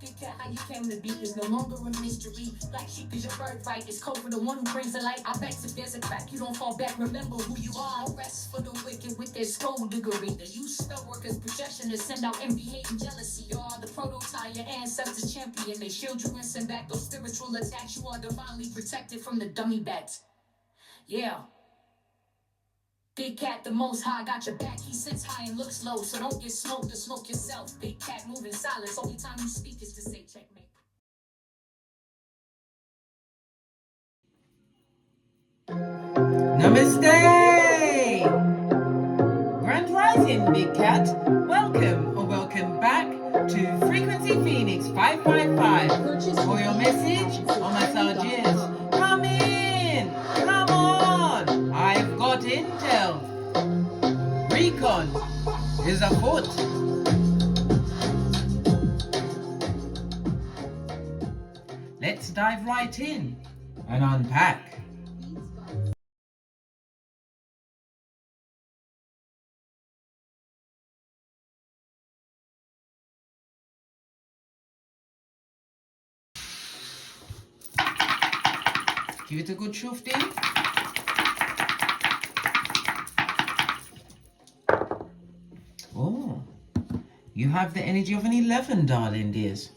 Big cat, how you came to be is no longer a mystery. Black sheep is your birthright. It's code for the one who brings the light. I bet if there's a crack, you don't fall back. Remember who you are. No rest for the wicked with their skullduggery. The use spell workers' projection to send out envy, hate, and jealousy. You are the prototype, your ancestors champion. They shield you and send back those spiritual attacks. You are divinely protected from the dummy bats. Yeah. Big cat, the most high, got your back. He sits high and looks low, so don't get smoked or smoke yourself. Big cat, moving silence. Only time you speak is to say checkmate. Namaste! Grand Rising, Big Cat. Welcome or welcome back to Frequency Phoenix 555. For your message on massages. Come in! Come on! I've got intel. Recon is afoot. Let's dive right in and unpack. Give it a good shufty. Oh, you have the energy of an 11, darling dears.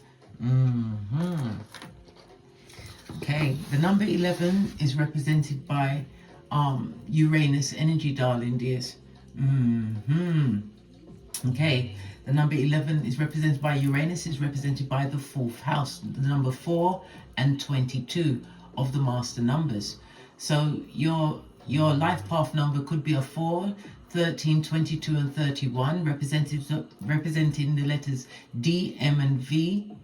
Okay, the number 11 is represented by Uranus energy, darling dears. Okay, the number 11 is represented by Uranus, is represented by the 4th house, the number 4 and 22 of the master numbers. So your life path number could be a 4, 13, 22 and 31, representing the letters D, M and V.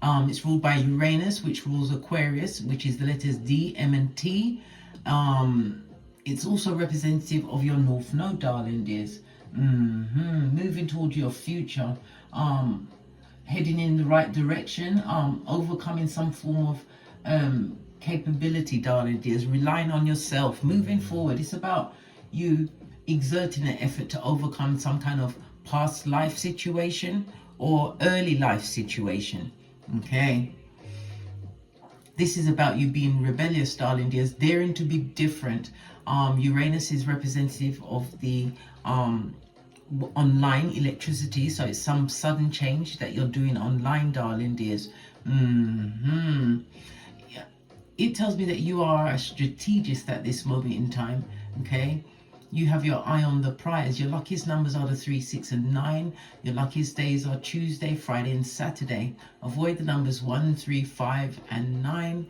It's ruled by Uranus, which rules Aquarius, which is the letters D, M and T. It's also representative of your North Node, darling dears. Moving towards your future, heading in the right direction, overcoming some form of capability, darling dears, relying on yourself, moving forward. It's about you exerting an effort to overcome some kind of past life situation or early life situation. Okay, this is about you being rebellious, darling dears, daring to be different. Uranus is representative of the online electricity, so it's some sudden change that you're doing online, darling dears. Yeah. It tells me that you are a strategist at this moment in time. Okay, you have your eye on the prize. Your luckiest numbers are the 3, 6 and 9. Your luckiest days are Tuesday, Friday and Saturday. Avoid the numbers 1, 3, 5 and 9.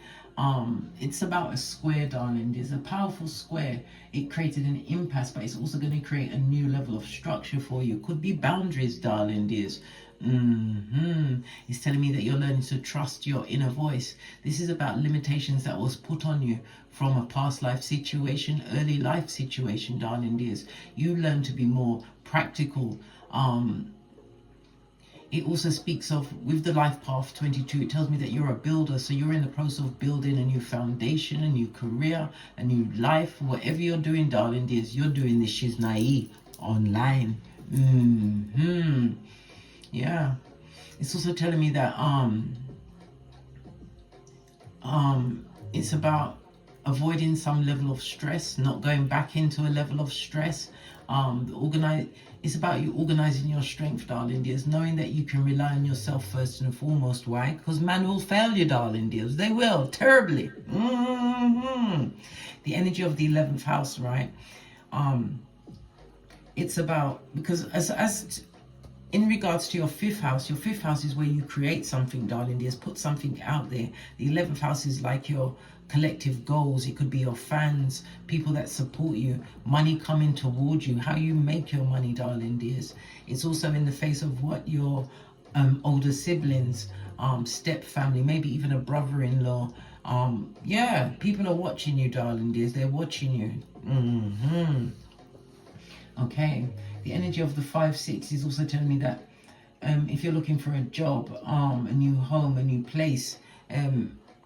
It's about a square, darling. There's a powerful square. It created an impasse, but it's also going to create a new level of structure for you. Could be boundaries, darling dears. It's telling me that you're learning to trust your inner voice. This is about limitations that was put on you from a past life situation, early life situation, darling dears. You learn to be more practical. It also speaks of, with the life path 22, it tells me that you're a builder. So you're in the process of building a new foundation, a new career, a new life. Whatever you're doing, darling dears, you're doing this shiznai online. Yeah. It's also telling me that it's about avoiding some level of stress, not going back into a level of stress. It's about you organizing your strength, darling dears, knowing that you can rely on yourself first and foremost. Why? Because man will fail you, darling dears. They will, terribly. The energy of the 11th house, right? It's about, because as in regards to your 5th house is where you create something, darling dears, put something out there. The 11th house is like your collective goals. It could be your fans, people that support you, money coming towards you, how you make your money, darling dears. It's also in the face of what your older siblings, step family, maybe even a brother-in-law. Yeah, people are watching you, darling dears. They're watching you. Okay, the energy of the 5-6 is also telling me that if you're looking for a job, a new home, a new place,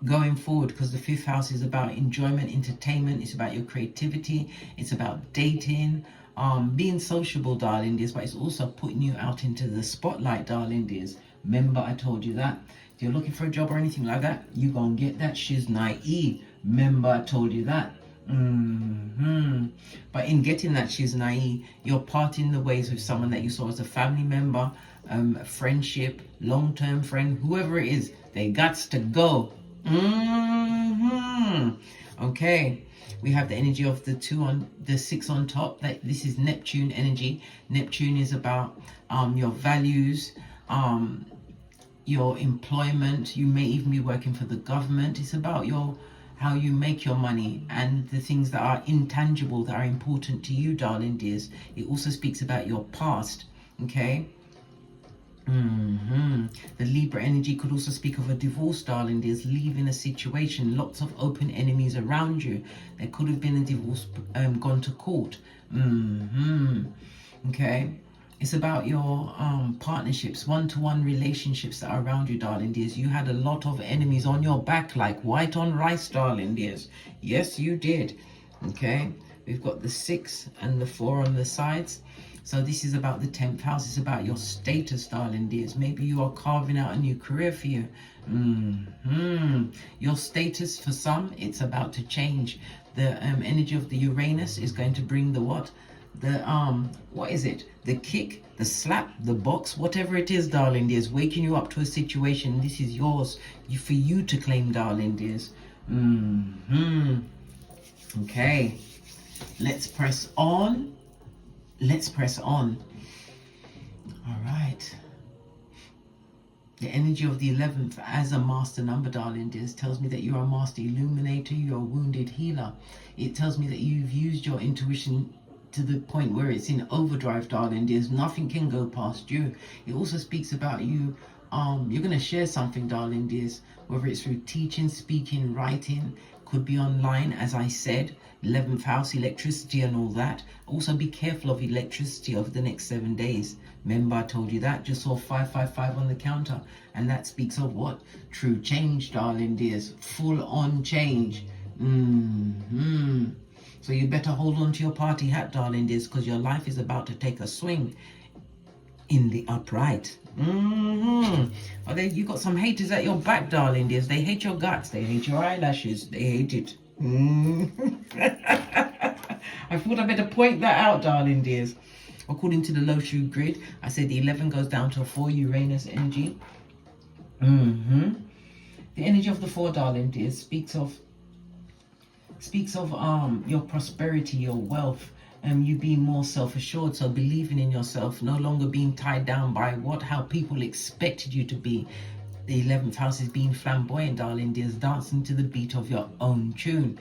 going forward, because the 5th house is about enjoyment, entertainment, it's about your creativity, it's about dating, being sociable, darling dears, but it's also putting you out into the spotlight, darling dears. Remember, I told you that. If you're looking for a job or anything like that, you're going to get that shiznai. Remember, I told you that. But in getting that shiznai, you're parting the ways with someone that you saw as a family member, a friendship, long-term friend, whoever it is. They gots to go. Okay. We have the energy of the 6 on top. That this is Neptune energy. Neptune is about your values, your employment. You may even be working for the government. It's about how you make your money and the things that are intangible that are important to you, darling dears. It also speaks about your past. Okay. The Libra energy could also speak of a divorce, darling dears, leaving a situation, lots of open enemies around you. There could have been a divorce gone to court. Okay, it's about your partnerships, one-to-one relationships that are around you, darling dears. You had a lot of enemies on your back like white on rice, darling dears. Yes, you did. Okay, we've got the 6 and the 4 on the sides. So this is about the 10th house. It's about your status, darling dears. Maybe you are carving out a new career for you. Your status, for some, it's about to change. The energy of the Uranus is going to bring the what? The what is it? The kick, the slap, the box, whatever it is, darling dears, waking you up to a situation. This is yours, for you to claim, darling dears. Okay, let's press on. Let's press on. All right. The energy of the 11th as a master number, darling dears, tells me that you're a master illuminator, you're a wounded healer. It tells me that you've used your intuition to the point where it's in overdrive, darling dears. Nothing can go past you. It also speaks about you. You're going to share something, darling dears, whether it's through teaching, speaking, writing, could be online, as I said. 11th house, electricity and all that. Also be careful of electricity over the next 7 days. Remember, I told you that. Just saw 555 on the counter, and that speaks of what? True change, darling dears. Full on change. So you better hold on to your party hat, darling dears, because your life is about to take a swing in the upright. You got some haters at your back, darling dears. They hate your guts. They hate your eyelashes. They hate it. I thought I better point that out, darling dears. According to the low shoe grid, I said the 11 goes down to a 4 Uranus energy. The energy of the 4, darling dears, speaks of your prosperity, your wealth, and you being more self-assured, so believing in yourself, no longer being tied down by how people expected you to be. The 11th house is being flamboyant, darling dears, dancing to the beat of your own tune.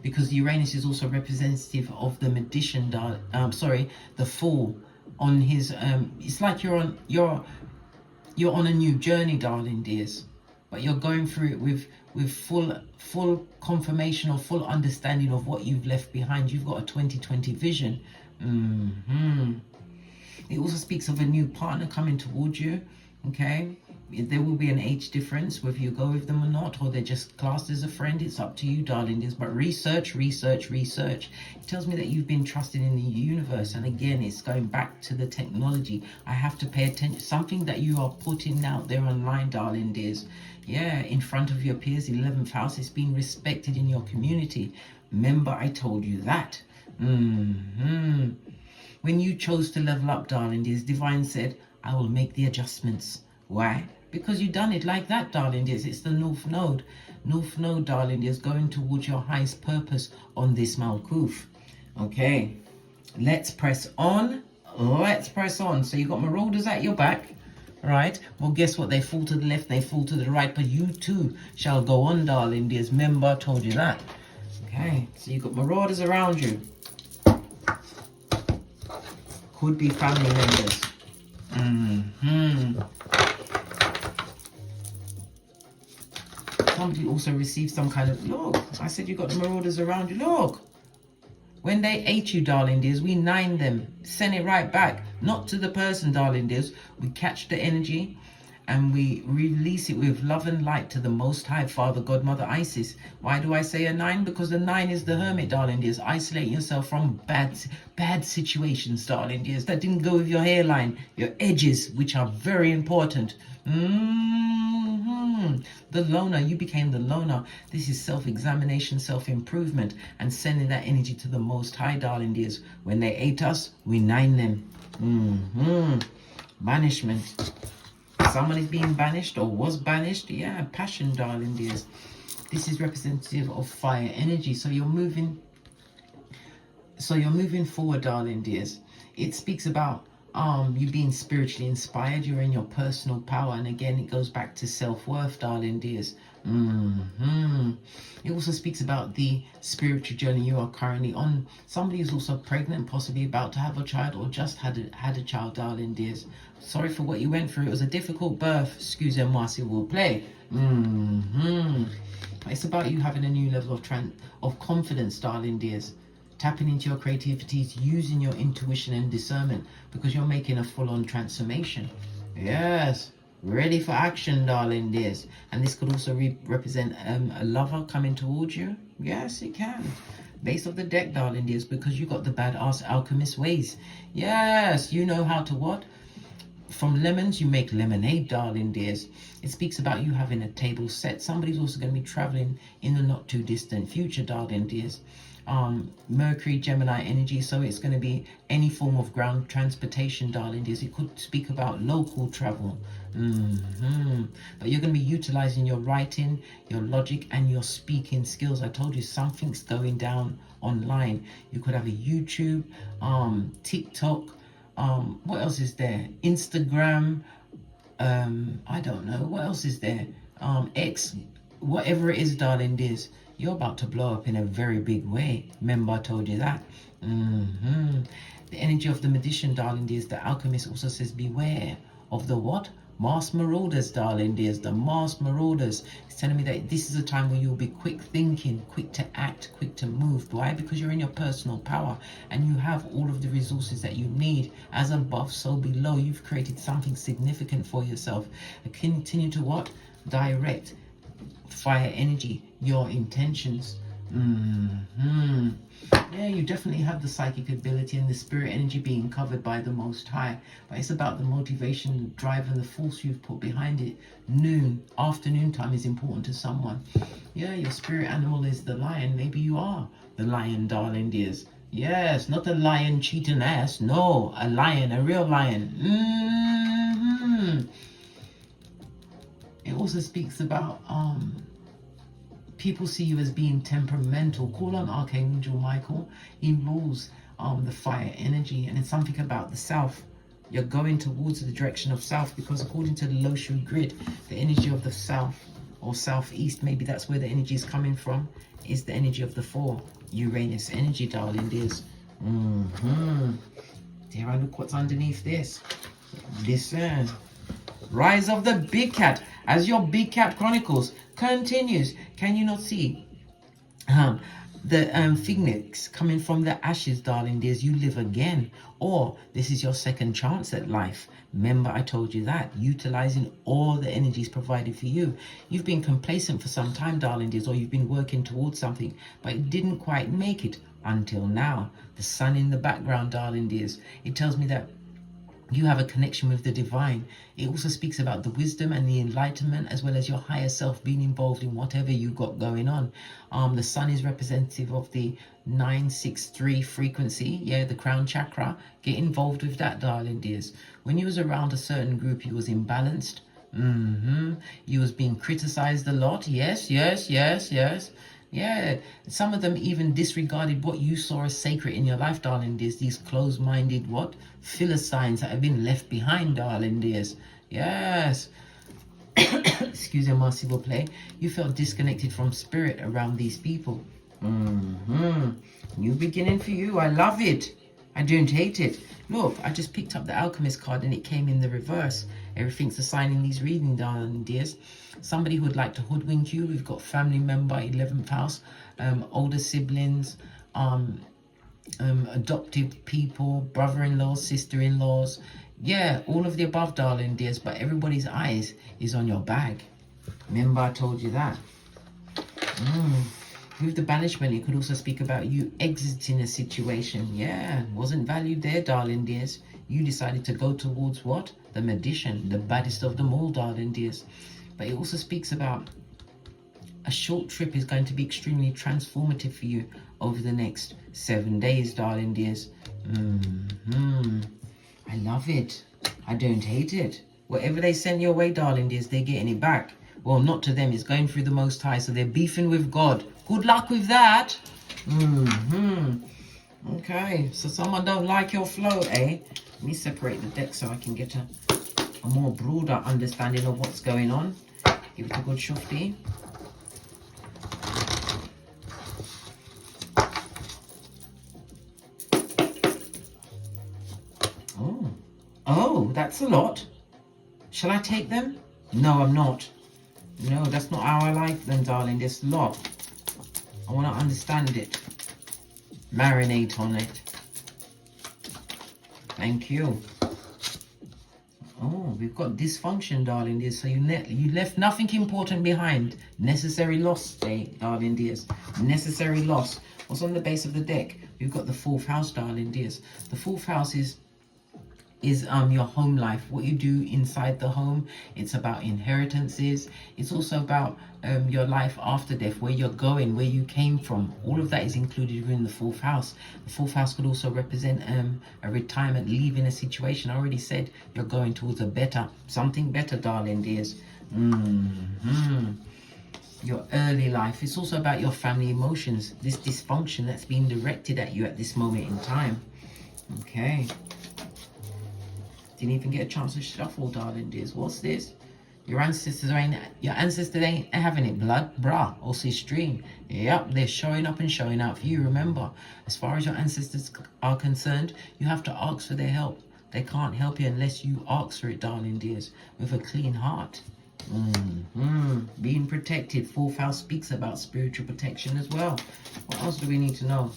Because Uranus is also representative of the magician, the fool. On his, it's like you're on a new journey, darling dears, but you're going through it with full confirmation or full understanding of what you've left behind. You've got a 2020 vision. It also speaks of a new partner coming towards you. Okay, there will be an age difference whether you go with them or not, or they're just classed as a friend. It's up to you, darling dears. But research. It tells me that you've been trusted in the universe, and again, it's going back to the technology. I have to pay attention. Something that you are putting out there online, darling dears. Yeah, in front of your peers. 11th house is being respected in your community. Remember, I told you that. When you chose to level up, darling dears, Divine said, I will make the adjustments. Why? Because you done it like that, darling dears. It's the North Node. North Node, darling dears, going towards your highest purpose on this Malkuth. Okay, let's press on. So you got marauders at your back, right? Well, guess what? They fall to the left, they fall to the right, but you too shall go on, darling dears. Remember, I told you that. Okay, so you got marauders around you. Could be family members. Somebody also received some kind of, look, I said you got the marauders around you. Look, when they ate you, darling dears, we 9 them, send it right back, not to the person, darling dears. We catch the energy and we release it with love and light to the Most High Father, God, Mother Isis. Why do I say a 9? Because the 9 is the hermit, darling dears. Isolating yourself from bad situations, darling dears, that didn't go with your hairline, your edges, which are very important. The loner, you became the loner. This is self-examination, self-improvement, and sending that energy to the Most High, darling dears. When they ate us, we 9 them. Banishment. Someone is being banished or was banished. Yeah, passion, darling dears. This is representative of fire energy. So you're moving forward, darling dears. It speaks about you being spiritually inspired. You're in your personal power, and again it goes back to self-worth, darling dears. It also speaks about the spiritual journey you are currently on. Somebody is also pregnant, possibly about to have a child, or just had a child, darling dears. Sorry for what you went through. It was a difficult birth. Excusez-moi, s'il vous plaît. It's about you having a new level of confidence, darling dears. Tapping into your creativities, using your intuition and discernment, because you're making a full-on transformation. Yes, ready for action, darling dears. And this could also represent a lover coming towards you. Yes, it can. Base of the deck, darling dears, because you got the badass alchemist ways. Yes, you know how to what? From lemons, you make lemonade, darling dears. It speaks about you having a table set. Somebody's also going to be traveling in the not too distant future, darling dears. Mercury, Gemini energy, so it's going to be any form of ground transportation, darling dears. It could speak about local travel. But you're going to be utilizing your writing, your logic, and your speaking skills. I told you something's going down online. You could have a YouTube, TikTok, what else is there? Instagram, I don't know. What else is there? X, whatever it is, darling dears. You're about to blow up in a very big way. Remember, I told you that. The energy of the magician, darling dears. The alchemist also says, beware of the what? Mass marauders, darling dears. The mass marauders. It's telling me that this is a time where you'll be quick thinking, quick to act, quick to move. Why? Because you're in your personal power and you have all of the resources that you need. As above, so below. You've created something significant for yourself. Continue to what? Direct fire energy, your intentions. Yeah, you definitely have the psychic ability and the spirit energy being covered by the Most High, but it's about the motivation, the drive, and the force you've put behind it. Afternoon time is important to someone. Yeah, your spirit animal is the lion. Maybe you are the lion, darling dears. Yes, not a lion cheating ass. No, a lion, a real lion. It also speaks about people see you as being temperamental. Call on Archangel Michael. He rules the fire energy, and it's something about the south. You're going towards the direction of south, because according to the Loshu grid, the energy of the south or southeast, maybe that's where the energy is coming from, is the energy of the 4 Uranus energy, darling dears. Dare I look what's underneath this? Listen. Rise of the Big Cat. As your Big Cat Chronicles continues, can you not see the phoenix coming from the ashes, darling dears? You live again. Or this is your second chance at life. Remember, I told you that. Utilizing all the energies provided for you. You've been complacent for some time, darling dears, or you've been working towards something, but it didn't quite make it until now. The sun in the background, darling dears. It tells me that you have a connection with the divine. It also speaks about the wisdom and the enlightenment, as well as your higher self being involved in whatever you got going on. The sun is representative of the 963 frequency. Yeah, the crown chakra. Get involved with that, darling dears. When you was around a certain group, you was imbalanced. You was being criticized a lot. Yes. Yeah, some of them even disregarded what you saw as sacred in your life, darling dears. These closed-minded what? Philistines that have been left behind, darling dears. Yes. Excusez-moi, s'il vous plaît. You felt disconnected from spirit around these people. New beginning for you. I love it. I don't hate it. Look, I just picked up the Alchemist card and it came in the reverse. Everything's a sign in these readings, darling dears. Somebody who would like to hoodwink you. We've got family member, 11th house, older siblings, adoptive people, brother-in-laws, sister-in-laws. Yeah, all of the above, darling dears, but everybody's eyes is on your bag. Remember I told you that. With the banishment, it could also speak about you exiting a situation. Yeah, wasn't valued there, darling dears. You decided to go towards what? The magician, the baddest of them all, darling dears. But it also speaks about a short trip is going to be extremely transformative for you over the next 7 days, darling dears. I love it. I don't hate it. Whatever they send your way, darling dears, they're getting it back. Well, not to them. It's going through the Most High. So they're beefing with God. Good luck with that. Okay. So someone don't like your flow, eh? Let me separate the deck so I can get a more broader understanding of what's going on. Give it a good shufti. Oh, that's a lot. Shall I take them? No, I'm not. No, that's not how I like them, darling. There's a lot. I want to understand it. Marinate on it. Thank you. Oh, we've got dysfunction, darling dears. So you left nothing important behind. Necessary loss, darling dears. Necessary loss. What's on the base of the deck? We've got the 4th house, darling dears. The 4th house is your home life, what you do inside the home. It's about inheritances. It's also about your life after death, where you're going, where you came from. All of that is included within the 4th house. The 4th house could also represent a retirement, leaving a situation. I already said you're going towards something better, darling dears. Your early life. It's also about your family emotions, this dysfunction that's being directed at you at this moment in time. Okay. Didn't even get a chance to shuffle, darling dears. What's this? Your ancestors ain't having it, blood, brah, or stream. Yep, they're showing up and showing out for you. Remember, as far as your ancestors are concerned, you have to ask for their help. They can't help you unless you ask for it, darling dears, with a clean heart. Being protected. 4th house speaks about spiritual protection as well. What else do we need to know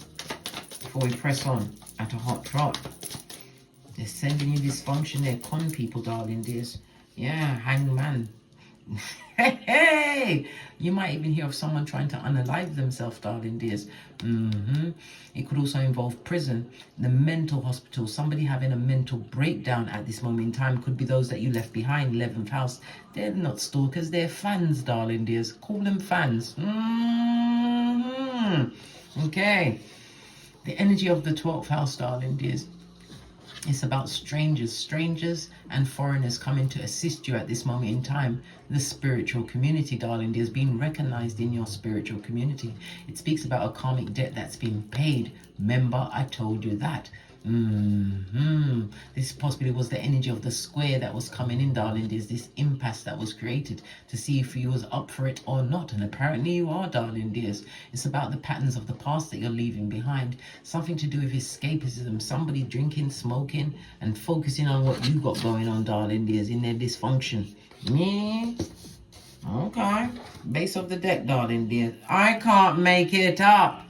before we press on at a hot trot? They're sending you dysfunction. They're con people, darling dears. Yeah, hangman. Hey! You might even hear of someone trying to unalive themselves, darling dears. It could also involve prison, the mental hospital, somebody having a mental breakdown at this moment in time. Could be those that you left behind, 11th house. They're not stalkers, they're fans, darling dears. Call them fans. Okay. The energy of the 12th house, darling dears. It's about strangers and foreigners coming to assist you at this moment in time. The spiritual community, darling dears, being recognized in your spiritual community. It speaks about a karmic debt that's been paid. Remember, I told you that. This possibly was the energy of the square that was coming in, darling. There's this impasse that was created to see if you was up for it or not, and apparently you are, darling dears. It's about the patterns of the past that you're leaving behind, something to do with escapism, somebody drinking, smoking, and focusing on what you got going on, darling dears, in their dysfunction. Me? Okay. Base of the deck, darling dears. I can't make it up,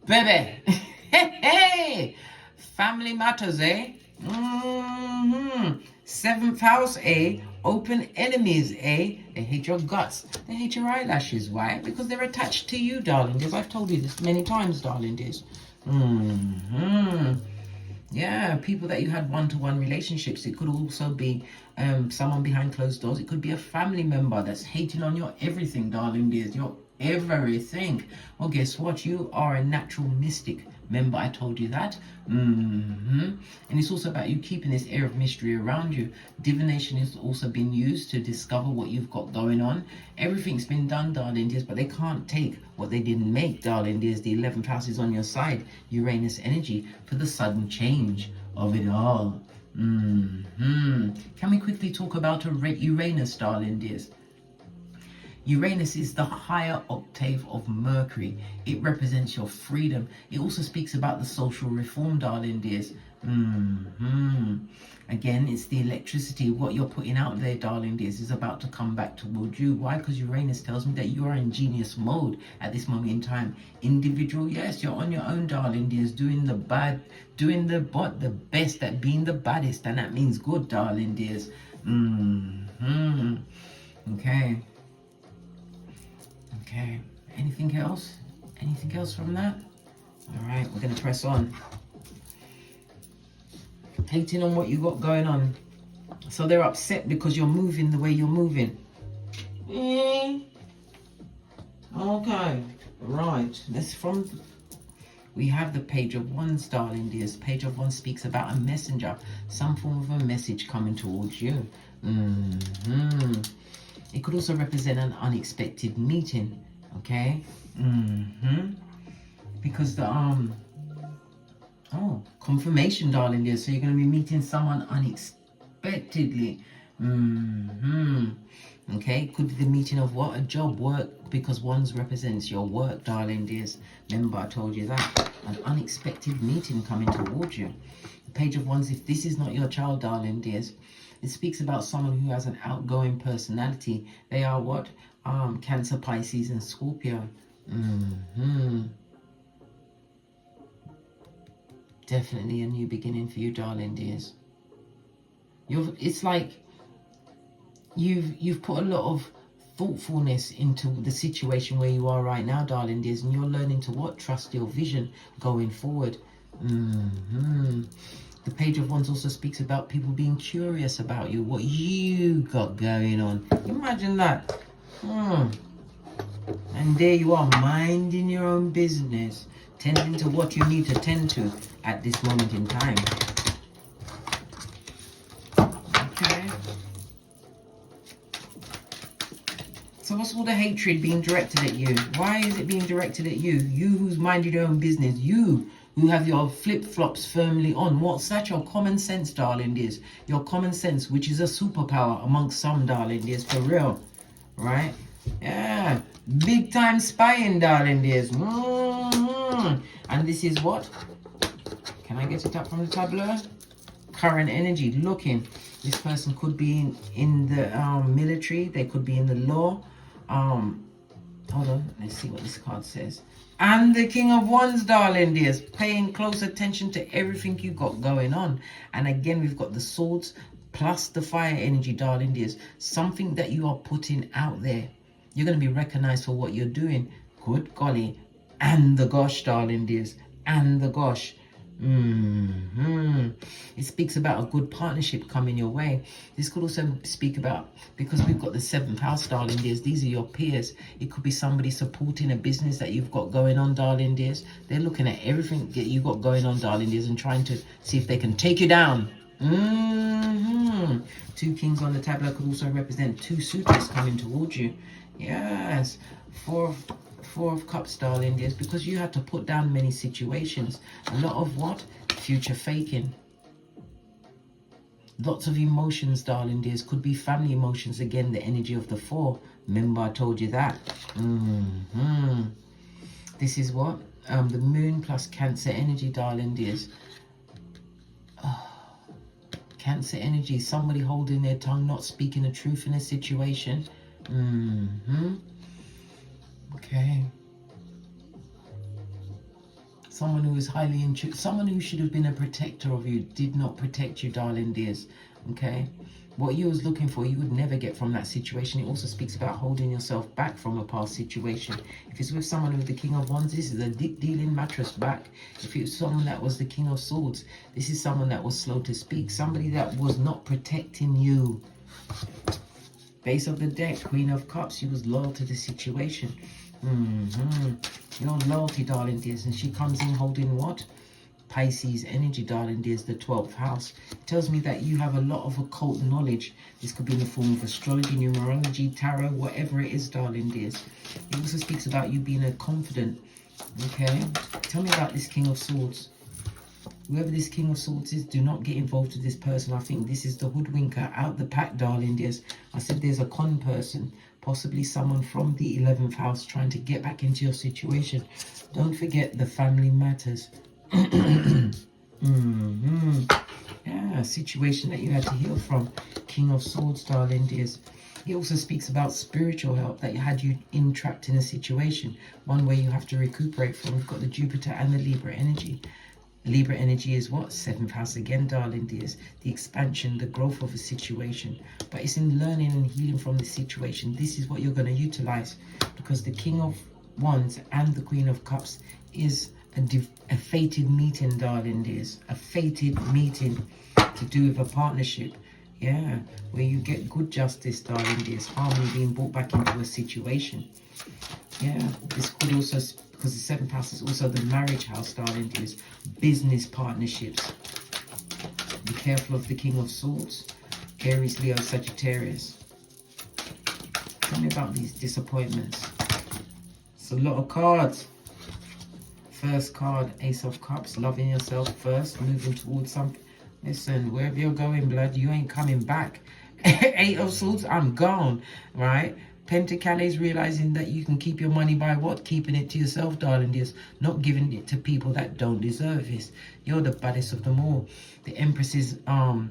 baby. Hey. Family matters, eh? 7th house, eh? Open enemies, eh? They hate your guts. They hate your eyelashes. Why? Because they're attached to you, darling dears. I've told you this many times, darling dears. Yeah, people that you had one-to-one relationships. It could also be someone behind closed doors. It could be a family member that's hating on your everything, darling dears. Your everything. Well, guess what? You are a natural mystic. Remember, I told you that. And it's also about you keeping this air of mystery around you. Divination has also been used to discover what you've got going on. Everything's been done, darling dears, but they can't take what they didn't make, darling dears. The 11th house is on your side. Uranus energy for the sudden change of it all. Can we quickly talk about Uranus, darling dears? Uranus is the higher octave of Mercury. It represents your freedom. It also speaks about the social reform, darling dears. Again, it's the electricity. What you're putting out there, darling dears, is about to come back towards you. Why? Because Uranus tells me that you are in genius mode at this moment in time. Individual, yes, you're on your own, darling dears, doing the best at being the baddest, and that means good, darling dears. Okay. Okay. Anything else? Anything else from that? All right, we're going to press on. Hating on what you got going on. So they're upset because you're moving the way you're moving. Okay. Right. We have the Page of Wands, darling dears. Page of Wands speaks about a messenger. Some form of a message coming towards you. It could also represent an unexpected meeting. Okay. Because the confirmation, darling dear. So you're going to be meeting someone unexpectedly. Okay, could be the meeting of what? A job, work, because Wands represents your work, darling dears. Remember, I told you that. An unexpected meeting coming towards you. The Page of Wands, if this is not your child, darling dears, it speaks about someone who has an outgoing personality. They are what? Cancer, Pisces, and Scorpio. Definitely a new beginning for you, darling dears. It's like you've put a lot of thoughtfulness into the situation where you are right now, darling dears, and you're learning to what? Trust your vision going forward. The Page of Wands also speaks about people being curious about you, what you got going on. Imagine that. And there you are, minding your own business, tending to what you need to tend to at this moment in time. Okay. So what's all the hatred being directed at you? Why is it being directed at you? You who's minded your own business. You who have your flip-flops firmly on. What's that? Your common sense, darling dears. Your common sense, which is a superpower amongst some, darling dears, for real. Right? Yeah. Big time spying, darling dears. And this is what? Can I get it up from the tableau? Current energy. Looking. This person could be in the military. They could be in the law. Hold on. Let's see what this card says. And the King of Wands, darling dears. Paying close attention to everything you got going on. And again, we've got the swords plus the fire energy, darling dears. Something that you are putting out there. You're going to be recognized for what you're doing. Good golly. And the gosh, darling dears. And the gosh. It speaks about a good partnership coming your way. This could also speak about, because we've got the 7th house, darling dears, these are your peers. It could be somebody supporting a business that you've got going on, darling dears. They're looking at everything that you've got going on, darling dears, and trying to see if they can take you down. 2 kings on the tableau could also represent 2 suitors coming towards you. Yes. Four of cups, darling dears, because you had to put down many situations. A lot of what? Future faking. Lots of emotions, darling dears. Could be family emotions. Again, the energy of the 4. Remember, I told you that. This is what? The moon plus Cancer energy, darling dears. Cancer energy. Somebody holding their tongue, not speaking the truth in a situation. Okay. Someone who is highly intuitive, someone who should have been a protector of you, did not protect you, darling dears. Okay. What you was looking for, you would never get from that situation. It also speaks about holding yourself back from a past situation. If it's with someone with the King of Wands, this is a dealing mattress back. If it's someone that was the King of Swords, this is someone that was slow to speak. Somebody that was not protecting you. Base of the deck, Queen of Cups, she was loyal to the situation. Your loyalty, darling dears, and she comes in holding what? Pisces energy, darling dears, the 12th house. It tells me that you have a lot of occult knowledge. This could be in the form of astrology, numerology, tarot, whatever it is, darling dears. It also speaks about you being a confident. Okay, tell me about this King of Swords. Whoever this King of Swords is, do not get involved with this person. I think this is the hoodwinker out the pack, darling dears. I said there's a con person, possibly someone from the 11th house trying to get back into your situation. Don't forget the family matters. Yeah, a situation that you had to heal from. King of Swords, darling dears. He also speaks about spiritual help that had you entrapped in a situation, one where you have to recuperate from. We've got the Jupiter and the Libra energy. Libra energy is what? 7th house again, darling dears. The expansion, the growth of a situation. But it's in learning and healing from the situation. This is what you're going to utilize, because the King of Wands and the Queen of Cups is a fated meeting, darling dears. A fated meeting to do with a partnership. Yeah, where you get good justice, darling dears. Harmony being brought back into a situation. Yeah, this could also, because the 7th house is also the marriage house, darling dears. Business partnerships. Be careful of the King of Swords. Aries, Leo, Sagittarius. Tell me about these disappointments. It's a lot of cards. First card, Ace of Cups. Loving yourself first. Moving towards something. Listen, wherever you're going, blood, you ain't coming back. 8 of Swords, I'm gone. Right? Pentacles, realizing that you can keep your money by what? Keeping it to yourself, darling dears. Not giving it to people that don't deserve this. You're the baddest of them all. The Empress is Earth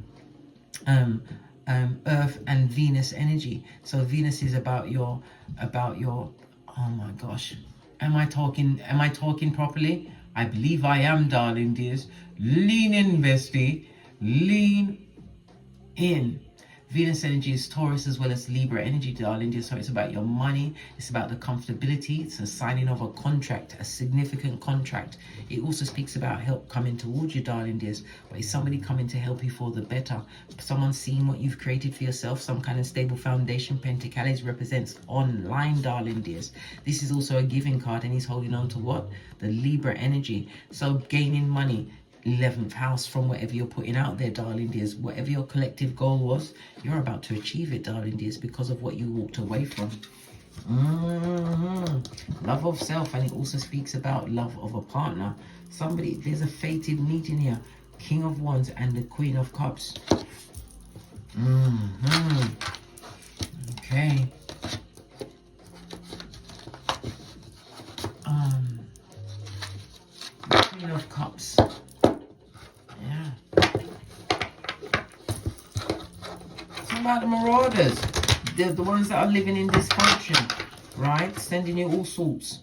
and Venus energy. So Venus is about your oh my gosh. Am I talking properly? I believe I am, darling dears. Lean in, bestie. Lean in. Venus energy is Taurus as well as Libra energy, darling dears. So it's about your money. It's about the comfortability. It's a signing of a contract, a significant contract. It also speaks about help coming towards you, darling dears. But it's somebody coming to help you for the better. Someone seeing what you've created for yourself, some kind of stable foundation. Pentacles represents online, darling dears. This is also a giving card, and he's holding on to what? The Libra energy. So gaining money. 11th house from whatever you're putting out there, darling dears. Whatever your collective goal was, you're about to achieve it, darling dears, because of what you walked away from. Love of self, and it also speaks about love of a partner. Somebody, there's a fated meeting here. King of Wands and the Queen of Cups. Okay. Queen of Cups. Yeah. What about the marauders? They're the ones that are living in dysfunction, right? Sending you all sorts.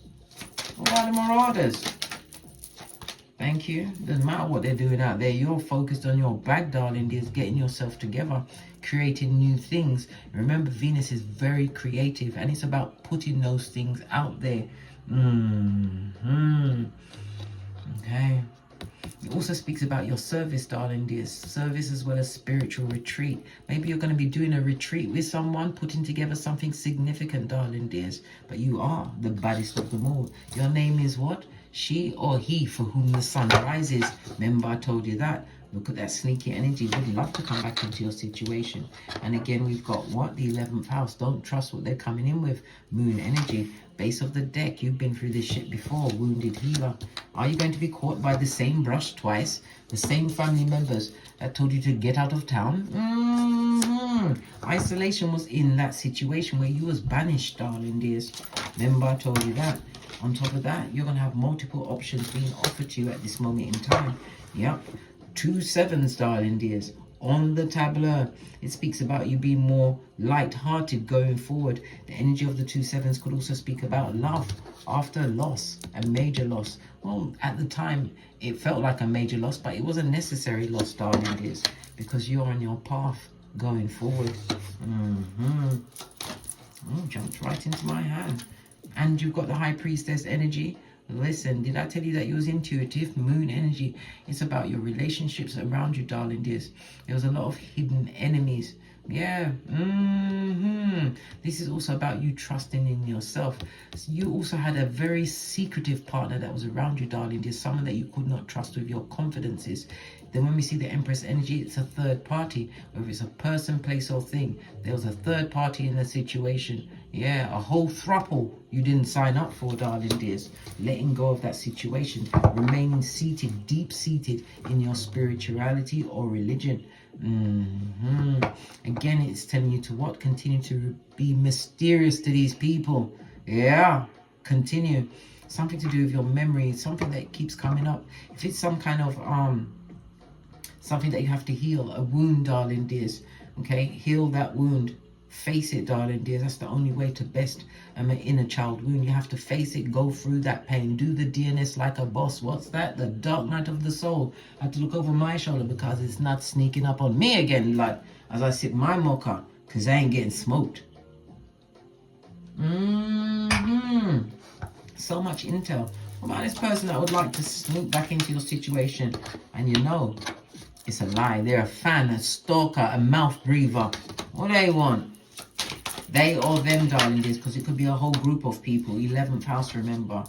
What about the marauders? Thank you. Doesn't matter what they're doing out there. You're focused on your bag, darling dears, getting yourself together, creating new things. Remember, Venus is very creative, and it's about putting those things out there. Okay. It also speaks about your service, darling dears. Service as well as spiritual retreat. Maybe you're going to be doing a retreat with someone, putting together something significant, darling dears. But you are the baddest of them all. Your name is what? She or he for whom the sun rises. Remember, I told you that. Look at that sneaky energy. Would love to come back into your situation. And again, we've got what? The 11th house. Don't trust what they're coming in with. Moon energy. Base of the deck. You've been through this shit before. Wounded healer. Are you going to be caught by the same brush twice? The same family members that told you to get out of town? Isolation was in that situation where you was banished, darling dears. Remember, I told you that. On top of that, you're going to have multiple options being offered to you at this moment in time. Yep. 2 7s, darling dears. On the tableau, it speaks about you being more light-hearted going forward. The energy of the 2 7s could also speak about love after loss, a major loss. Well, at the time, it felt like a major loss, but it was a necessary loss, darling dears, because you're on your path going forward. Jumped right into my hand. And you've got the High Priestess energy. Listen, did I tell you that you was intuitive? Moon energy. It's about your relationships around you, darling dears. There was a lot of hidden enemies. Yeah. This is also about you trusting in yourself. So you also had a very secretive partner that was around you, darling dears. Someone that you could not trust with your confidences. Then when we see the Empress energy, it's a third party. Whether it's a person, place, or thing. There was a third party in the situation. Yeah, a whole throuple you didn't sign up for, darling dears. Letting go of that situation. Remaining seated, deep-seated in your spirituality or religion. Again, it's telling you to what? Continue to be mysterious to these people. Yeah, continue. Something to do with your memory. Something that keeps coming up. If it's some kind of something that you have to heal, a wound, darling dears. Okay, heal that wound. Face it, darling dears. That's the only way to best an inner child wound. You have to face it, go through that pain, do the DNS like a boss. What's that? The dark night of the soul. I have to look over my shoulder because it's not sneaking up on me again, like as I sip my mocha, because I ain't getting smoked. So much intel. What about this person that would like to sneak back into your situation and you know it's a lie? They're a fan, a stalker, a mouth breather. What do they want? They or them, darling dears, because it could be a whole group of people. 11th house, remember.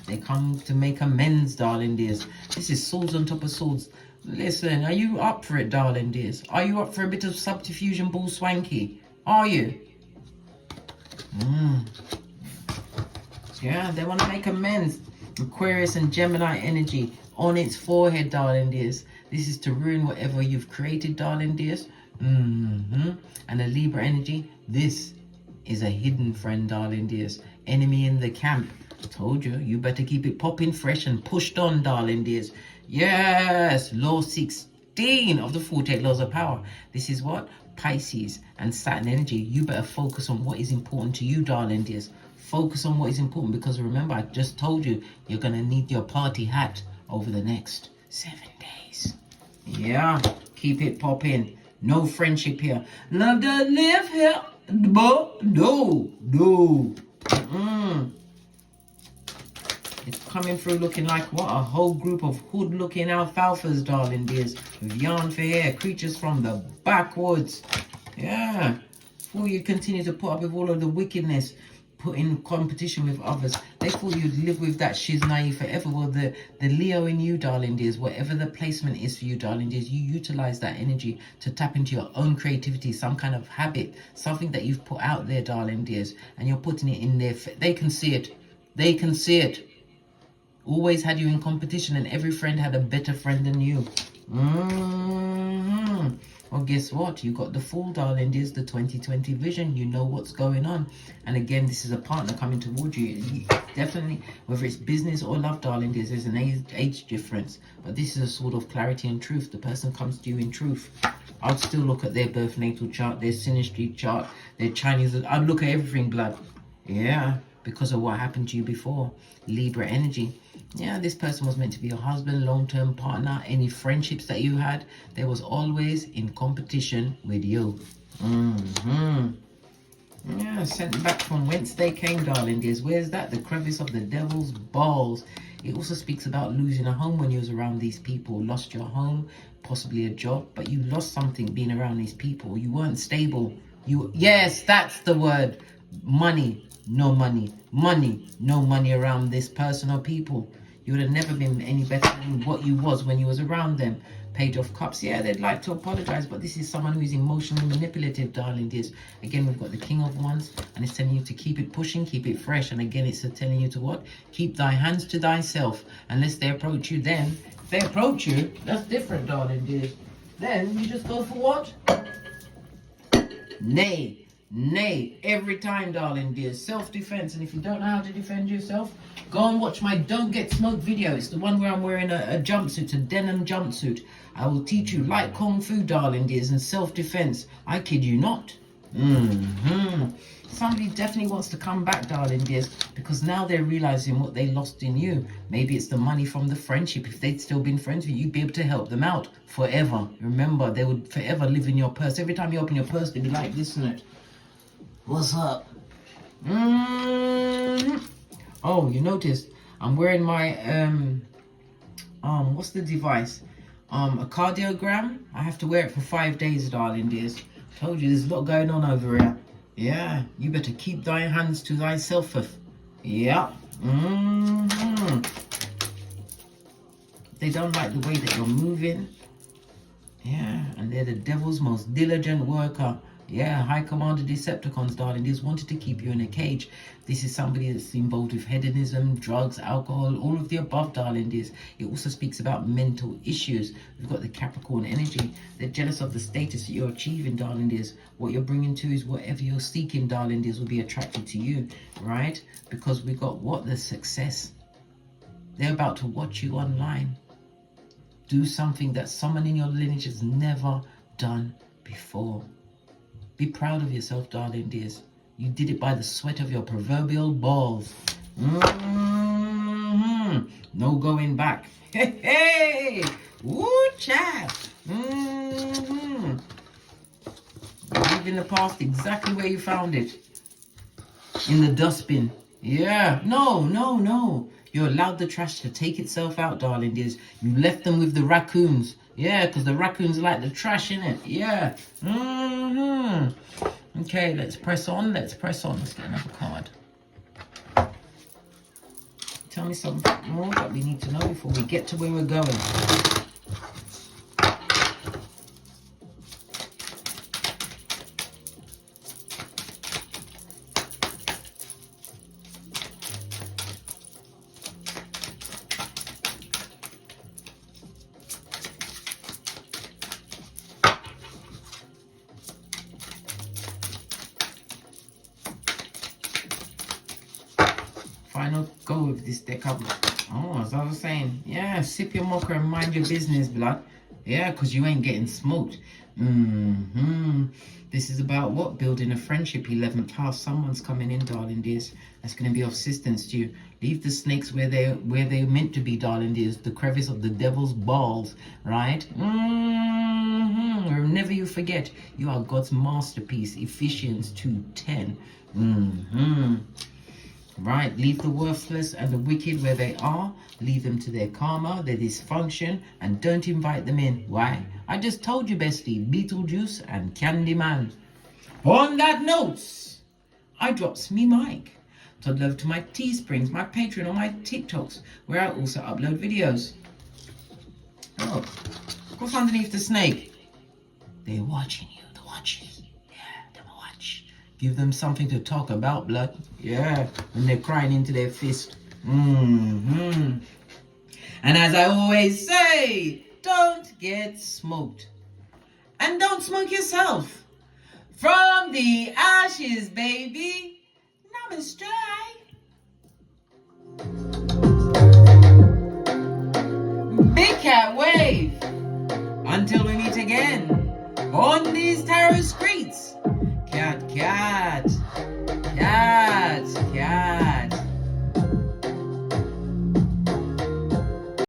They come to make amends, darling dears. This is swords on top of swords. Listen, are you up for it, darling dears? Are you up for a bit of subterfuge and bull swanky? Are you? Yeah, they want to make amends. Aquarius and Gemini energy on its forehead, darling dears. This is to ruin whatever you've created, darling dears. And a Libra energy. This is a hidden friend, darling dears. Enemy in the camp. Told you, you better keep it popping fresh and pushed on, darling dears. Yes, law 16 of the 48 laws of power. This is what? Pisces and Saturn energy. You better focus on what is important to you, darling dears. Focus on what is important, because remember, I just told you, you're going to need your party hat over the next 7 days. Yeah, keep it popping. No friendship here. Love to live here. But no. It's coming through looking like what? A whole group of hood-looking alfalfas, darling dears. With yarn for hair. Creatures from the backwoods. Yeah. Before you continue to put up with all of the wickedness, put in competition with others, they thought you'd live with that shiznai forever. Well, the Leo in you, darling dears, whatever the placement is for you, darling dears, you utilize that energy to tap into your own creativity, some kind of habit, something that you've put out there, darling dears, and you're putting it in there. They can see it. They can see it. Always had you in competition, and every friend had a better friend than you. Well, guess what? You got the Fool, darling dears, the 2020 vision. You know what's going on. And again, this is a partner coming towards you. Definitely, whether it's business or love, darling dears, there's an age difference. But this is a sort of clarity and truth. The person comes to you in truth. I'd still look at their birth natal chart, their synastry chart, their Chinese. I'd look at everything, blood. Yeah, because of what happened to you before. Libra energy. Yeah, this person was meant to be your husband, long-term partner. Any friendships that you had, they was always in competition with you. Yeah, sent back from whence they came, darling dears. Where's that? The crevice of the devil's balls. It also speaks about losing a home when you was around these people. Lost your home, possibly a job, but you lost something being around these people. You weren't stable. Yes, that's the word. Money. No money. Money. No money around this person or people. You would have never been any better than what you was when you was around them. Page of Cups. Yeah, they'd like to apologize, but this is someone who is emotionally manipulative, darling dears. Again, we've got the King of Wands, and it's telling you to keep it pushing, keep it fresh. And again, it's telling you to what? Keep thy hands to thyself. Unless they approach you, then if they approach you, that's different, darling dears. Then you just go for what? Nay. Nay, every time, darling dears. Self-defense. And if you don't know how to defend yourself, go and watch my Don't Get Smoked video. It's the one where I'm wearing a jumpsuit, a denim jumpsuit. I will teach you light kung fu, darling dears, and self-defense. I kid you not. Somebody definitely wants to come back, darling dears, because now they're realizing what they lost in you. Maybe it's the money from the friendship. If they'd still been friends with you, you'd be able to help them out forever. Remember, they would forever live in your purse. Every time you open your purse, they'd be like, listen it. What's up? Oh, you noticed I'm wearing my what's the device? A cardiogram. I have to wear it for 5 days, darling dears. Told you there's a lot going on over here. Yeah, you better keep thy hands to thyself. Yeah. They don't like the way that you're moving. Yeah, and they're the devil's most diligent worker. Yeah, High Commander Decepticons, darling dears, wanted to keep you in a cage. This is somebody that's involved with hedonism, drugs, alcohol, all of the above, darling dears. It also speaks about mental issues. We've got the Capricorn energy. They're jealous of the status that you're achieving, darling dears. What you're bringing to is whatever you're seeking, darling dears, will be attracted to you, right? Because we've got what? The success. They're about to watch you online. Do something that someone in your lineage has never done before. Be proud of yourself, darling dears. You did it by the sweat of your proverbial balls. No going back. Hey, hey! Woo, chat! Leaving the past exactly where you found it. In the dustbin. Yeah. No. You allowed the trash to take itself out, darling dears. You left them with the raccoons. Yeah, because the raccoons like the trash, innit? Yeah. Okay, let's press on. Let's get another card. Tell me something more that we need to know before we get to where we're going. Final go with this deck up. Oh, as I was saying, yeah, sip your mocha and mind your business, blood. Yeah, because you ain't getting smoked. This is about what? Building a friendship, 11th house. Someone's coming in, darling dears. That's going to be of assistance to you. Leave the snakes where they're meant to be, darling dears. The crevice of the devil's balls, right? Never you forget, you are God's masterpiece. Ephesians 2:10. Right, leave the worthless and the wicked where they are. Leave them to their karma, their dysfunction, and don't invite them in. Why? I just told you, bestie, Beetlejuice and Candyman. On that note, I drops me mic. So love to my Teesprings, my Patreon, or my TikToks, where I also upload videos. Oh, what's underneath the snake? They're watching you, they're watching. Give them something to talk about, blood. Yeah, when they're crying into their fist. And as I always say, don't get smoked. And don't smoke yourself. From the ashes, baby. Namaste. Big cat wave. Until we meet again on these tarot streets. Cat.